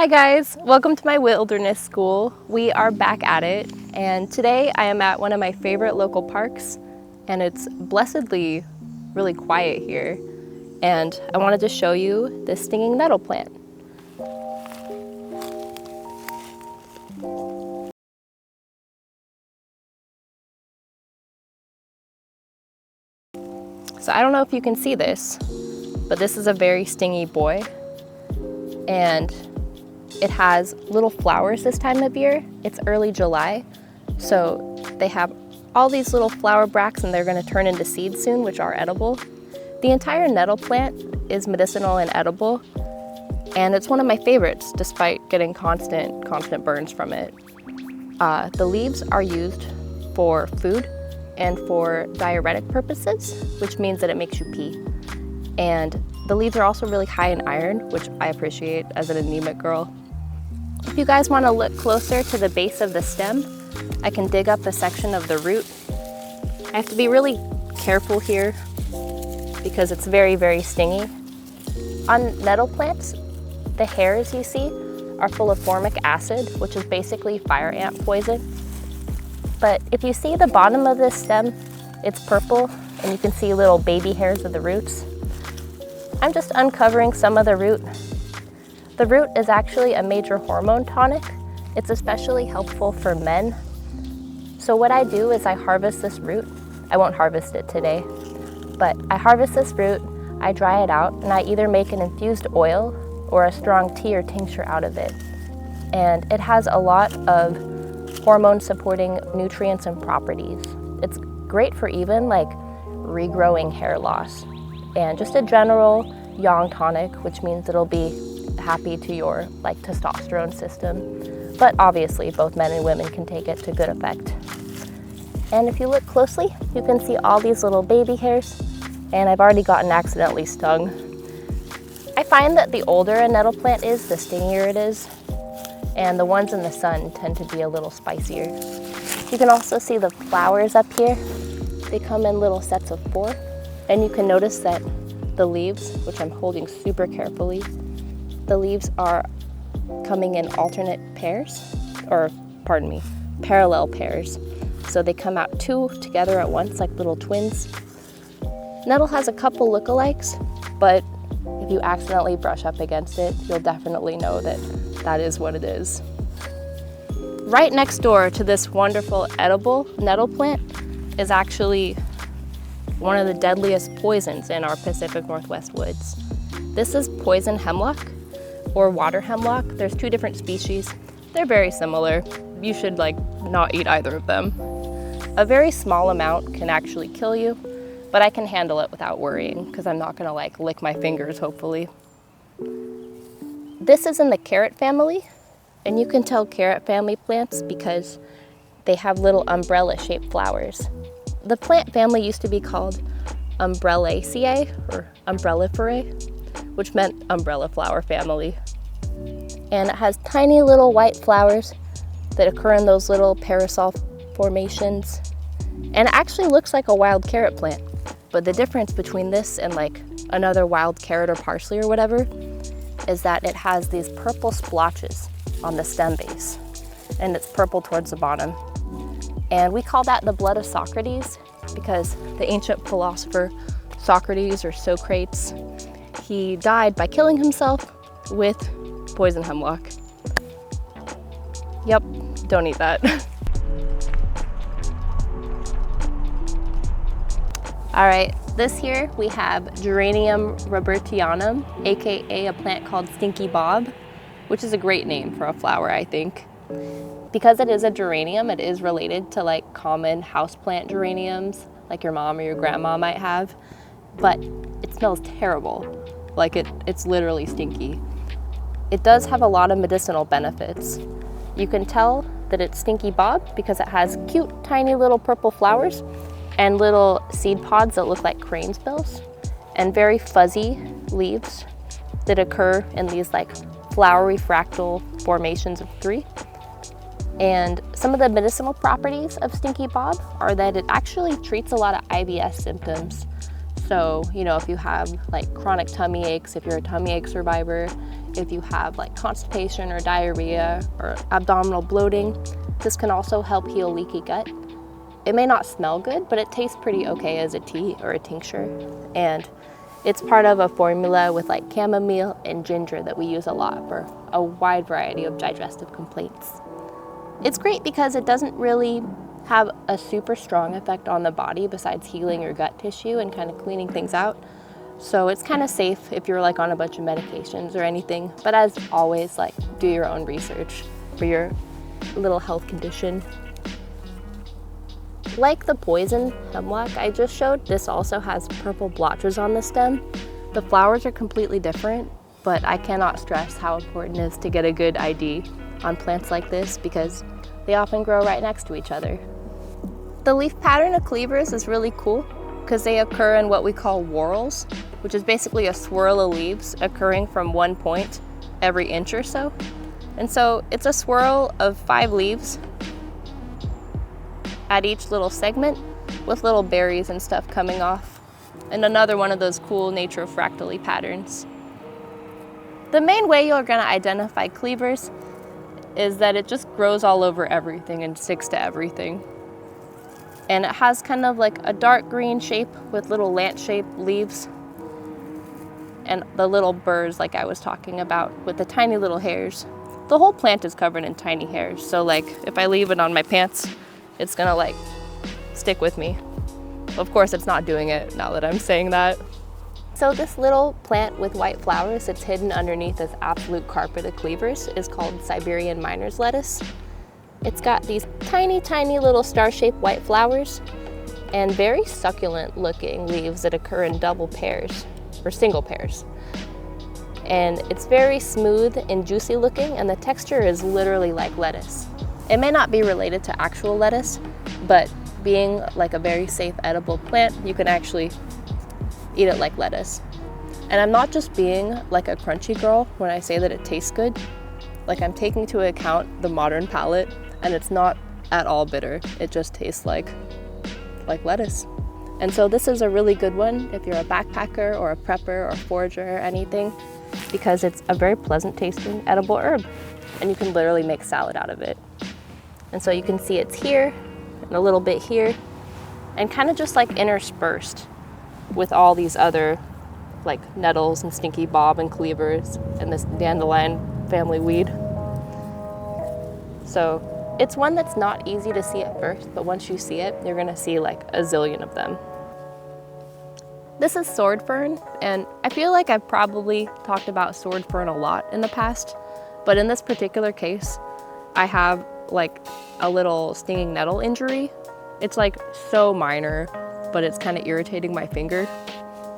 Hi guys, welcome to my wilderness school. We are back at it, and today I am at one of my favorite local parks, and it's blessedly really quiet here. And I wanted to show you this stinging nettle plant. So I don't know if you can see this, but this is a very stingy boy, and it has little flowers this time of year. It's early July, so they have all these little flower bracts and they're going to turn into seeds soon, which are edible. The entire nettle plant is medicinal and edible, and it's one of my favorites despite getting constant burns from it. The leaves are used for food and for diuretic purposes, which means that it makes you pee. And the leaves are also really high in iron, which I appreciate as an anemic girl. If you guys want to look closer to the base of the stem, I can dig up a section of the root. I have to be really careful here because it's very, very stingy. On nettle plants, the hairs you see are full of formic acid, which is basically fire ant poison. But if you see the bottom of this stem, it's purple and you can see little baby hairs of the roots. I'm just uncovering some of the root. The root is actually a major hormone tonic. It's especially helpful for men. So what I do is I harvest this root. I won't harvest it today, but I harvest this root, I dry it out, and I either make an infused oil or a strong tea or tincture out of it. And it has a lot of hormone supporting nutrients and properties. It's great for even like regrowing hair loss, and just a general yang tonic, which means it'll be happy to your like testosterone system. But obviously both men and women can take it to good effect. And if you look closely, you can see all these little baby hairs, and I've already gotten accidentally stung. I find that the older a nettle plant is, the stingier it is, and the ones in the sun tend to be a little spicier. You can also see the flowers up here. They come in little sets of 4, and you can notice that the leaves, which I'm holding super carefully, the leaves are coming in alternate pairs, or pardon me, parallel pairs. So they come out 2 together at once like little twins. Nettle has a couple lookalikes, but if you accidentally brush up against it, you'll definitely know that that is what it is. Right next door to this wonderful edible nettle plant is actually one of the deadliest poisons in our Pacific Northwest woods. This is poison hemlock, or water hemlock. There's 2 different species. They're very similar. You should not eat either of them. A very small amount can actually kill you, but I can handle it without worrying because I'm not gonna lick my fingers, hopefully. This is in the carrot family, and you can tell carrot family plants because they have little umbrella-shaped flowers. The plant family used to be called Umbellaceae or Umbelliferae, which meant umbrella flower family. And it has tiny little white flowers that occur in those little parasol formations. And it actually looks like a wild carrot plant. But the difference between this and another wild carrot or parsley or whatever is that it has these purple splotches on the stem base. And it's purple towards the bottom. And we call that the blood of Socrates because the ancient philosopher Socrates or Socrates, he died by killing himself with poison hemlock. Yep, don't eat that. All right, this here we have Geranium robertianum, AKA a plant called Stinky Bob, which is a great name for a flower, I think. Because it is a geranium, it is related to common houseplant geraniums, like your mom or your grandma might have, but it smells terrible. It's literally stinky. It does have a lot of medicinal benefits. You can tell that it's Stinky Bob because it has cute, tiny little purple flowers and little seed pods that look like crane's bills, and very fuzzy leaves that occur in these flowery fractal formations of 3. And some of the medicinal properties of Stinky Bob are that it actually treats a lot of IBS symptoms. So, you know, if you have like chronic tummy aches, if you're a tummy ache survivor, if you have like constipation or diarrhea or abdominal bloating, this can also help heal leaky gut. It may not smell good, but it tastes pretty okay as a tea or a tincture. And it's part of a formula with like chamomile and ginger that we use a lot for a wide variety of digestive complaints. It's great because it doesn't really have a super strong effect on the body besides healing your gut tissue and kind of cleaning things out. So it's kind of safe if you're like on a bunch of medications or anything. But as always, like do your own research for your little health condition. Like the poison hemlock I just showed, this also has purple blotches on the stem. The flowers are completely different, but I cannot stress how important it is to get a good ID on plants like this because they often grow right next to each other. The leaf pattern of cleavers is really cool because they occur in what we call whorls, which is basically a swirl of leaves occurring from one point every inch or so. And so it's a swirl of 5 leaves at each little segment with little berries and stuff coming off, and another one of those cool nature fractally patterns. The main way you're going to identify cleavers is that it just grows all over everything and sticks to everything. And it has kind of like a dark green shape with little lance-shaped leaves and the little burrs like I was talking about with the tiny little hairs. The whole plant is covered in tiny hairs, so like if I leave it on my pants, it's gonna like stick with me. Of course it's not doing it now that I'm saying that. So this little plant with white flowers that's hidden underneath this absolute carpet of cleavers is called Siberian miner's lettuce. It's got these tiny, tiny little star-shaped white flowers and very succulent looking leaves that occur in double pairs or single pairs. And it's very smooth and juicy looking, and the texture is literally like lettuce. It may not be related to actual lettuce, but being like a very safe edible plant, you can actually eat it like lettuce. And I'm not just being like a crunchy girl when I say that it tastes good. Like I'm taking into account the modern palate, and it's not at all bitter. It just tastes like lettuce. And so this is a really good one if you're a backpacker or a prepper or forager or anything, because it's a very pleasant tasting edible herb, and you can literally make salad out of it. And so you can see it's here and a little bit here, and kind of just like interspersed with all these other like nettles and stinky bob and cleavers and this dandelion family weed. So it's one that's not easy to see at first, but once you see it, you're gonna see like a zillion of them. This is sword fern, and I feel like I've probably talked about sword fern a lot in the past, but in this particular case, I have like a little stinging nettle injury. It's like so minor, but it's kind of irritating my finger.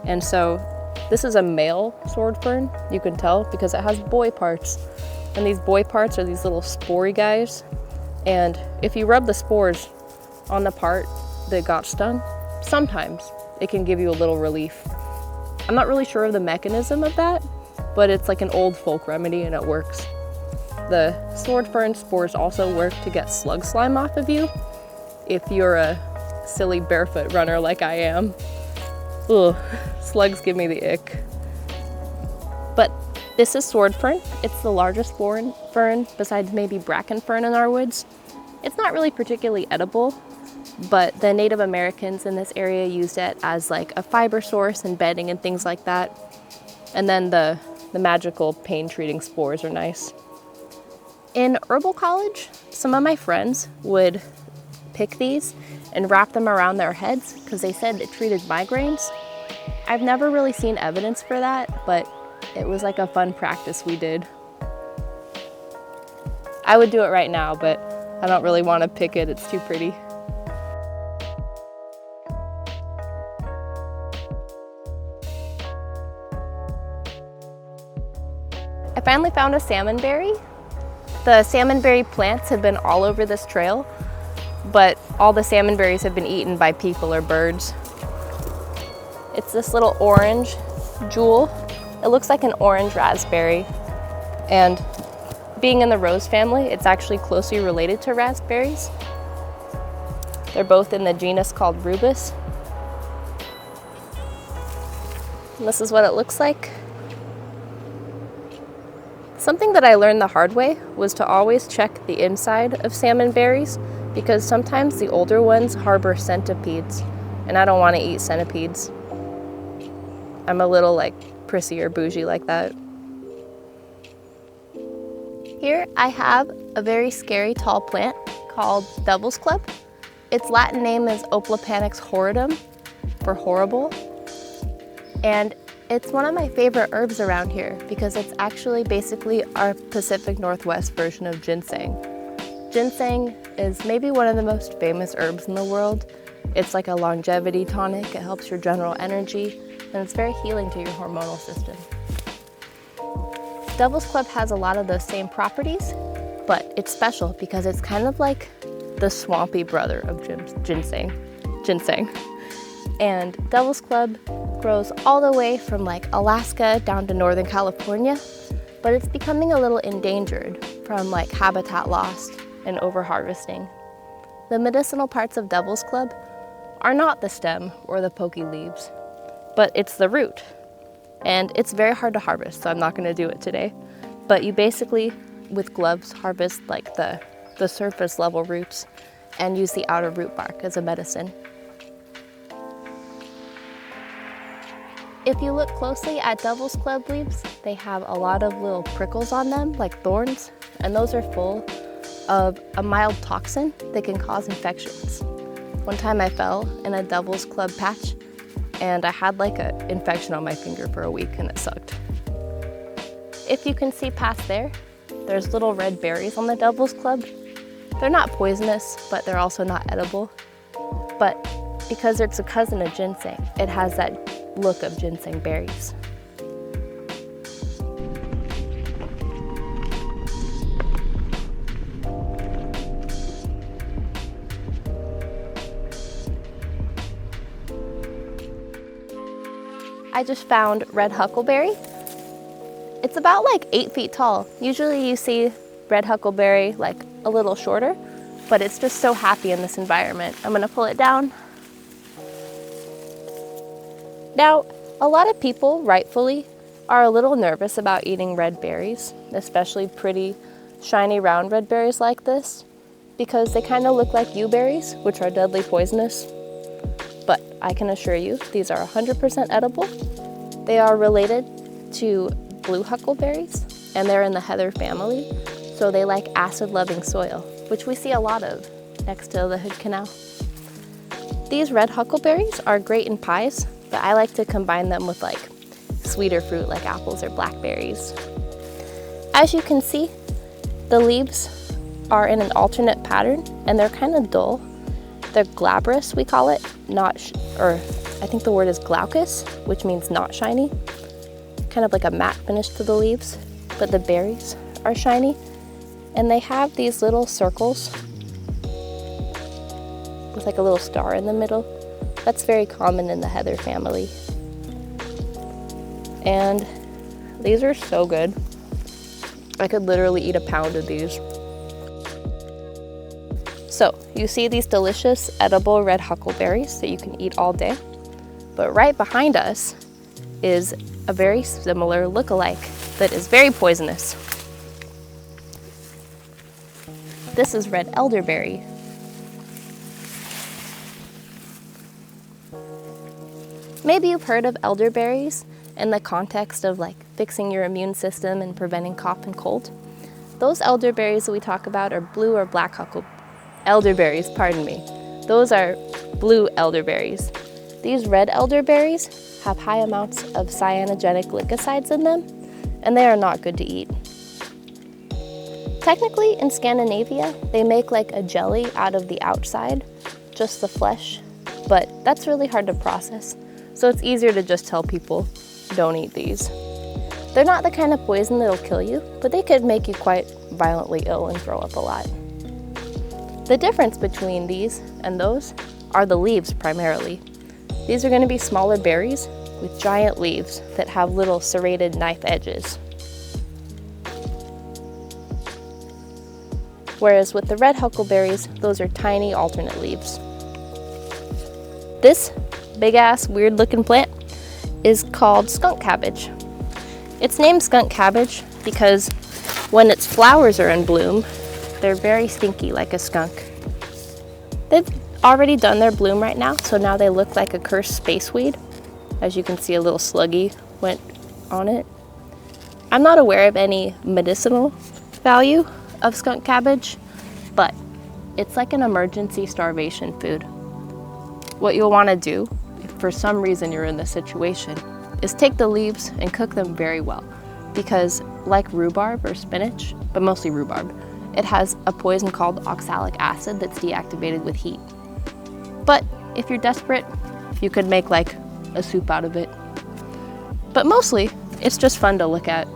And so this is a male sword fern, you can tell, because it has boy parts. And these boy parts are these little spory guys. And if you rub the spores on the part that got stung, sometimes it can give you a little relief. I'm not really sure of the mechanism of that, but it's like an old folk remedy and it works. The sword fern spores also work to get slug slime off of you if you're a silly barefoot runner like I am. Ugh, slugs give me the ick. But this is sword fern. It's the largest fern besides maybe bracken fern in our woods. It's not really particularly edible, but the Native Americans in this area used it as like a fiber source and bedding and things like that. And then the magical pain treating spores are nice. In herbal college, some of my friends would pick these and wrap them around their heads because they said it treated migraines. I've never really seen evidence for that, but it was like a fun practice we did. I would do it right now, but I don't really want to pick it. It's too pretty. I finally found a salmonberry. The salmonberry plants have been all over this trail, but all the salmonberries have been eaten by people or birds. It's this little orange jewel. It looks like an orange raspberry, and being in the rose family, it's actually closely related to raspberries. They're both in the genus called Rubus. And this is what it looks like. Something that I learned the hard way was to always check the inside of salmon berries, because sometimes the older ones harbor centipedes, and I don't want to eat centipedes. I'm a little like prissy or bougie like that. Here I have a very scary tall plant called Devil's Club. Its Latin name is Oplopanix horridum, for horrible. And it's one of my favorite herbs around here because it's actually basically our Pacific Northwest version of ginseng. Ginseng is maybe one of the most famous herbs in the world. It's like a longevity tonic, it helps your general energy, and it's very healing to your hormonal system. Devil's Club has a lot of those same properties, but it's special because it's kind of like the swampy brother of ginseng. And Devil's Club grows all the way from like Alaska down to Northern California, but it's becoming a little endangered from like habitat loss and overharvesting. The medicinal parts of Devil's Club are not the stem or the pokey leaves, but it's the root. And it's very hard to harvest, so I'm not going to do it today. But you basically, with gloves, harvest like the surface level roots and use the outer root bark as a medicine. If you look closely at Devil's Club leaves, they have a lot of little prickles on them, like thorns, and those are full of a mild toxin that can cause infections. One time I fell in a Devil's Club patch and I had like an infection on my finger for a week and it sucked. If you can see past there, there's little red berries on the Devil's Club. They're not poisonous, but they're also not edible. But because it's a cousin of ginseng, it has that look of ginseng berries. I just found red huckleberry. It's about like 8 feet tall. Usually you see red huckleberry like a little shorter, but it's just so happy in this environment. I'm gonna pull it down. Now, a lot of people, rightfully, are a little nervous about eating red berries, especially pretty, shiny, round red berries like this, because they kind of look like yew berries, which are deadly poisonous. But I can assure you, these are 100% edible. They are related to blue huckleberries, and they're in the heather family, so they like acid-loving soil, which we see a lot of next to the Hood Canal. These red huckleberries are great in pies, but I like to combine them with like sweeter fruit like apples or blackberries. As you can see, the leaves are in an alternate pattern, and they're kind of dull. They're glabrous, we call it, I think the word is glaucous, which means not shiny. Kind of like a matte finish to the leaves, but the berries are shiny. And they have these little circles with like a little star in the middle. That's very common in the heather family. And these are so good. I could literally eat a pound of these. So you see these delicious edible red huckleberries that you can eat all day. But right behind us is a very similar look-alike that is very poisonous. This is red elderberry. Maybe you've heard of elderberries in the context of like fixing your immune system and preventing cough and cold. Those elderberries that we talk about are blue or black elderberries, pardon me. Those are blue elderberries. These red elderberries have high amounts of cyanogenic glycosides in them, and they are not good to eat. Technically, in Scandinavia, they make like a jelly out of the outside, just the flesh, but that's really hard to process. So it's easier to just tell people, don't eat these. They're not the kind of poison that'll kill you, but they could make you quite violently ill and throw up a lot. The difference between these and those are the leaves primarily. These are going to be smaller berries with giant leaves that have little serrated knife edges. Whereas with the red huckleberries, those are tiny alternate leaves. This big ass weird looking plant is called skunk cabbage. It's named skunk cabbage because when its flowers are in bloom, they're very stinky like a skunk. They've already done their bloom right now, so now they look like a cursed space weed. As you can see, a little sluggy went on it. I'm not aware of any medicinal value of skunk cabbage, but it's like an emergency starvation food. What you'll want to do, if for some reason you're in this situation, is take the leaves and cook them very well, because like rhubarb or spinach, but mostly rhubarb, it has a poison called oxalic acid that's deactivated with heat. But if you're desperate, you could make like a soup out of it. But mostly, it's just fun to look at.